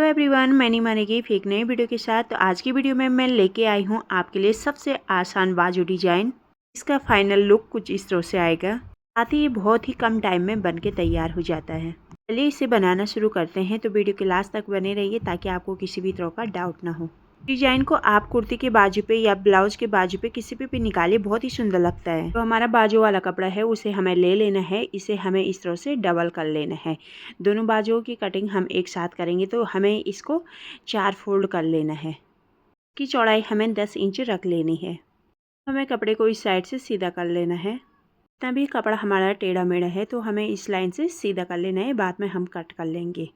Everyone, मैंने मानेगी एक नई वीडियो के साथ। तो आज की वीडियो में मैं लेके आई हूँ आपके लिए सबसे आसान बाजू डिजाइन। इसका फाइनल लुक कुछ इस तरह से आएगा। साथ ही ये बहुत ही कम टाइम में बन के तैयार हो जाता है। चलिए इसे बनाना शुरू करते हैं। तो वीडियो के लास्ट तक बने रहिए ताकि आपको किसी भी तरह का डाउट ना हो। डिजाइन को आप कुर्ती के बाजू पे या ब्लाउज के बाजू पे किसी पे भी निकालिए, बहुत ही सुंदर लगता है। तो हमारा बाजू वाला कपड़ा है उसे हमें ले लेना है। इसे हमें इस तरह से डबल कर लेना है। दोनों बाजुओं की कटिंग हम एक साथ करेंगे तो हमें इसको 4 फोल्ड कर लेना है। इसकी चौड़ाई हमें 10 इंच रख लेनी है। हमें कपड़े को इस साइड से सीधा कर लेना है। जितना भी कपड़ा हमारा टेढ़ा मेढ़ा है तो हमें इस लाइन से सीधा कर लेना है, बाद में हम कट कर लेंगे।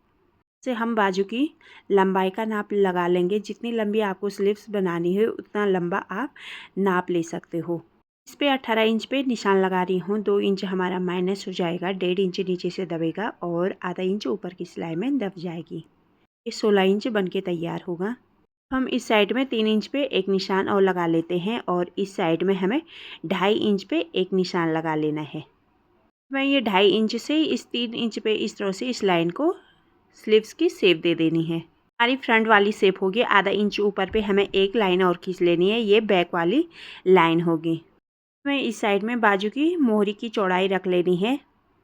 से हम बाजू की लंबाई का नाप लगा लेंगे। जितनी लंबी आपको स्लीव्स बनानी है उतना लंबा आप नाप ले सकते हो। इस पे 18 इंच पे निशान लगा रही हूँ। 2 इंच हमारा माइनस हो जाएगा, 1.5 इंच नीचे से दबेगा और आधा इंच ऊपर की सिलाई में दब जाएगी। ये 16 इंच बन के तैयार होगा। हम इस साइड में 3 इंच पे एक निशान और लगा लेते हैं और इस साइड में हमें 2.5 इंच पे एक निशान लगा लेना है। मैं ये 2.5 इंच से इस 3 इंच पे इस तरह से इस लाइन को स्लीव्स की शेप दे देनी है। हमारी फ्रंट वाली शेप होगी। आधा इंच ऊपर पे हमें एक लाइन और खींच लेनी है। ये बैक वाली लाइन होगी। हमें इस साइड में बाजू की मोहरी की चौड़ाई रख लेनी है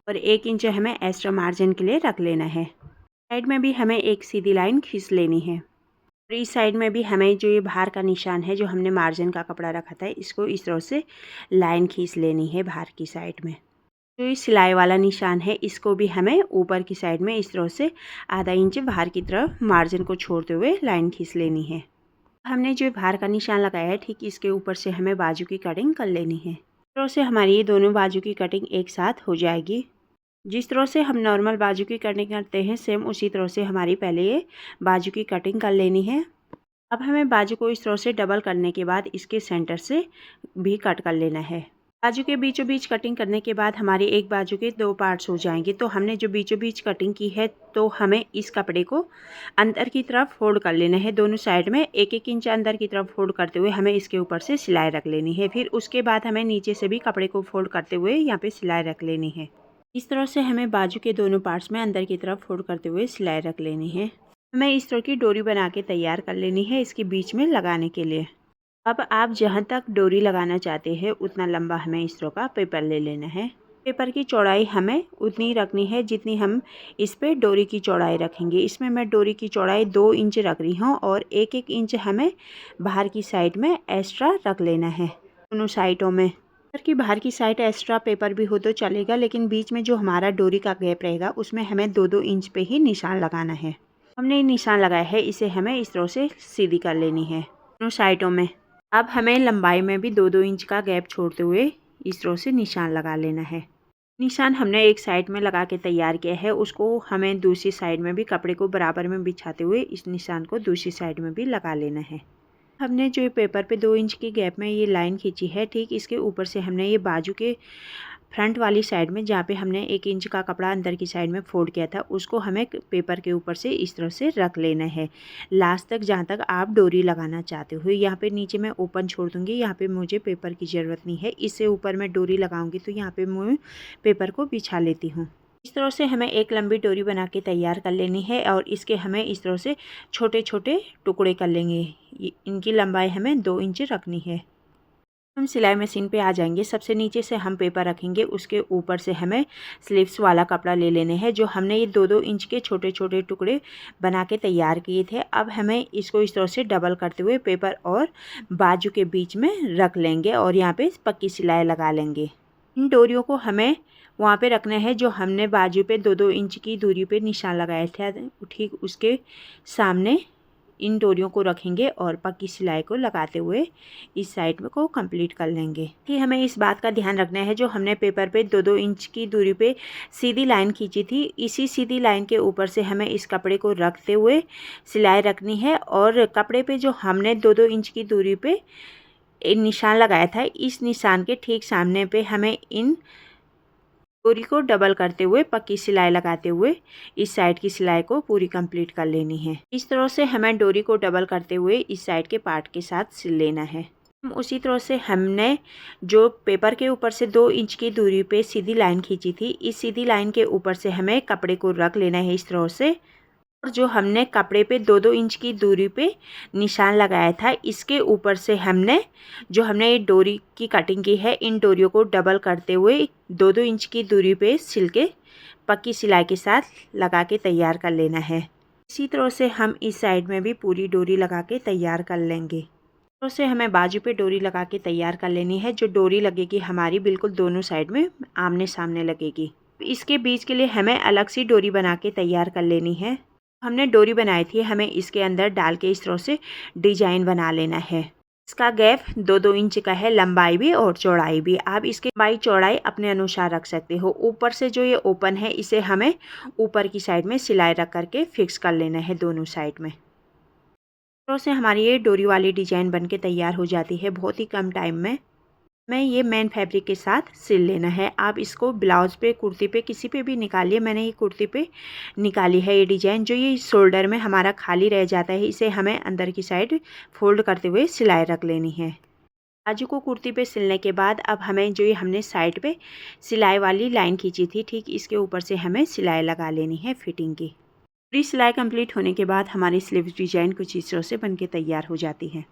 और 1 इंच हमें एक्स्ट्रा मार्जिन के लिए रख लेना है। साइड में भी हमें एक सीधी लाइन खींच लेनी है और इस साइड में भी हमें जो ये बाहर का निशान है, जो हमने मार्जिन का कपड़ा रखा था, इसको इस तरह से लाइन खींच लेनी है बाहर की साइड में। जो ये सिलाई वाला निशान है इसको भी हमें ऊपर की साइड में इस तरह से आधा इंच बाहर की तरफ मार्जिन को छोड़ते हुए लाइन खींच लेनी है। हमने जो बाहर का निशान लगाया है ठीक इसके ऊपर से हमें बाजू की कटिंग कर लेनी है। इस तरह से हमारी ये दोनों बाजू की कटिंग एक साथ हो जाएगी। जिस तरह से हम नॉर्मल बाजू की कटिंग करते हैं सेम उसी तरह से हमारी पहले ये बाजू की कटिंग कर लेनी है। अब हमें बाजू को इस तरह से डबल करने के बाद इसके सेंटर से भी कट कर लेना है। बाजू के बीचों बीच कटिंग करने के बाद हमारी एक बाजू के 2 पार्ट्स हो जाएंगे। तो हमने जो बीचों बीच कटिंग की है तो हमें इस कपड़े को अंदर की तरफ फोल्ड कर लेना है। दोनों साइड में 1-1 इंच अंदर की तरफ फोल्ड करते हुए हमें इसके ऊपर से सिलाई रख लेनी है। फिर उसके बाद हमें नीचे से भी कपड़े को फोल्ड करते हुए यहाँ पे सिलाई रख लेनी है। इस तरह से हमें बाजू के दोनों पार्ट्स में अंदर की तरफ फोल्ड करते हुए सिलाई रख लेनी है। हमें इस तरह की डोरी बना के तैयार कर लेनी है इसके बीच में लगाने के लिए। अब आप जहाँ तक डोरी लगाना चाहते हैं उतना लंबा हमें इस तरह का पेपर ले लेना है। पेपर की चौड़ाई हमें उतनी रखनी है जितनी हम इस पे डोरी की चौड़ाई रखेंगे। इसमें मैं डोरी की चौड़ाई 2 इंच रख रही हूँ और 1-1 इंच हमें बाहर की साइड में एक्स्ट्रा रख लेना है। दोनों साइडों में पेपर की बाहर की साइड एक्स्ट्रा पेपर भी हो तो चलेगा, लेकिन बीच में जो हमारा डोरी का गैप रहेगा उसमें हमें 2-2 इंच पे ही निशान लगाना है। हमने निशान लगाया है इसे हमें इस तरह से सीधी कर लेनी है दोनों साइडों में। अब हमें लंबाई में भी 2-2 इंच का गैप छोड़ते हुए इस तरह से निशान लगा लेना है। निशान हमने एक साइड में लगा के तैयार किया है, उसको हमें दूसरी साइड में भी कपड़े को बराबर में बिछाते हुए इस निशान को दूसरी साइड में भी लगा लेना है। हमने जो पेपर पे 2 इंच के गैप में ये लाइन खींची है ठीक इसके ऊपर से हमने ये बाजू के फ्रंट वाली साइड में जहाँ पे हमने 1 इंच का कपड़ा अंदर की साइड में फोल्ड किया था उसको हमें पेपर के ऊपर से इस तरह से रख लेना है लास्ट तक जहाँ तक आप डोरी लगाना चाहते हो। यहाँ पे नीचे मैं ओपन छोड़ दूँगी, यहाँ पे मुझे पेपर की ज़रूरत नहीं है। इससे ऊपर मैं डोरी लगाऊंगी तो यहाँ पे मैं पेपर को बिछा लेती हूँ। इस तरह से हमें एक लंबी डोरी बना के तैयार कर लेनी है और इसके हमें इस तरह से छोटे छोटे टुकड़े कर लेंगे। इनकी लंबाई हमें 2 इंच रखनी है। हम सिलाई मशीन पे आ जाएंगे। सबसे नीचे से हम पेपर रखेंगे, उसके ऊपर से हमें स्लीव्स वाला कपड़ा ले लेने हैं जो हमने ये 2-2 इंच के छोटे छोटे टुकड़े बना के तैयार किए थे। अब हमें इसको इस तरह से डबल करते हुए पेपर और बाजू के बीच में रख लेंगे और यहाँ पे पक्की सिलाई लगा लेंगे। इन डोरियों को हमें वहाँ पे रखना है जो हमने बाजू पे 2-2 इंच की दूरी पे निशान लगाया था, ठीक उसके सामने इन डोरियों को रखेंगे और पक्की सिलाई को लगाते हुए इस साइड में को कंप्लीट कर लेंगे। कि हमें इस बात का ध्यान रखना है जो हमने पेपर पे 2-2 इंच की दूरी पे सीधी लाइन खींची थी, इसी सीधी लाइन के ऊपर से हमें इस कपड़े को रखते हुए सिलाई रखनी है और कपड़े पे जो हमने 2-2 इंच की दूरी पे निशान लगाया था इस निशान के ठीक सामने पे हमें इन डोरी को डबल करते हुए पक्की सिलाई लगाते हुए इस साइड की सिलाई को पूरी कंप्लीट कर लेनी है। इस तरह से हमें डोरी को डबल करते हुए इस साइड के पार्ट के साथ सिल लेना है। उसी तरह से हमने जो पेपर के ऊपर से 2 इंच की दूरी पे सीधी लाइन खींची थी, इस सीधी लाइन के ऊपर से हमें कपड़े को रख लेना है इस तरह से और जो हमने कपड़े पे 2-2 इंच की दूरी पे निशान लगाया था, इसके ऊपर से हमने ये डोरी की कटिंग की है, इन डोरियों को डबल करते हुए 2-2 इंच की दूरी पे सिल के पक्की सिलाई के साथ लगा के तैयार कर लेना है। इसी तरह से हम इस साइड में भी पूरी डोरी लगा के तैयार कर लेंगे। तो से हमें बाजू पे डोरी लगा के तैयार कर लेनी है। जो डोरी लगेगी हमारी बिल्कुल दोनों साइड में आमने सामने लगेगी। इसके बीच के लिए हमें अलग सी डोरी बना के तैयार कर लेनी है। हमने डोरी बनाई थी, हमें इसके अंदर डाल के इस तरह से डिजाइन बना लेना है। इसका गैप 2-2 इंच का है, लंबाई भी और चौड़ाई भी। आप इसकी लंबाई चौड़ाई अपने अनुसार रख सकते हो। ऊपर से जो ये ओपन है, इसे हमें ऊपर की साइड में सिलाई रख करके फिक्स कर लेना है दोनों साइड में। तो से हमारी ये डोरी वाली डिजाइन बनके तैयार हो जाती है बहुत ही कम टाइम में। मैं ये मेन फैब्रिक के साथ सिल लेना है। आप इसको ब्लाउज़ पे, कुर्ती पे, किसी पे भी निकालिए। मैंने ये कुर्ती पे निकाली है ये डिज़ाइन। जो ये शोल्डर में हमारा खाली रह जाता है, इसे हमें अंदर की साइड फोल्ड करते हुए सिलाई रख लेनी है। बाजू को कुर्ती पे सिलने के बाद अब हमें जो ये हमने साइड पे सिलाई वाली लाइन खींची थी, ठीक इसके ऊपर से हमें सिलाई लगा लेनी है फिटिंग की। पूरी सिलाई कंप्लीट होने के बाद हमारी स्लीव्स डिजाइन कुछ इस तरह से बनके तैयार हो जाती है।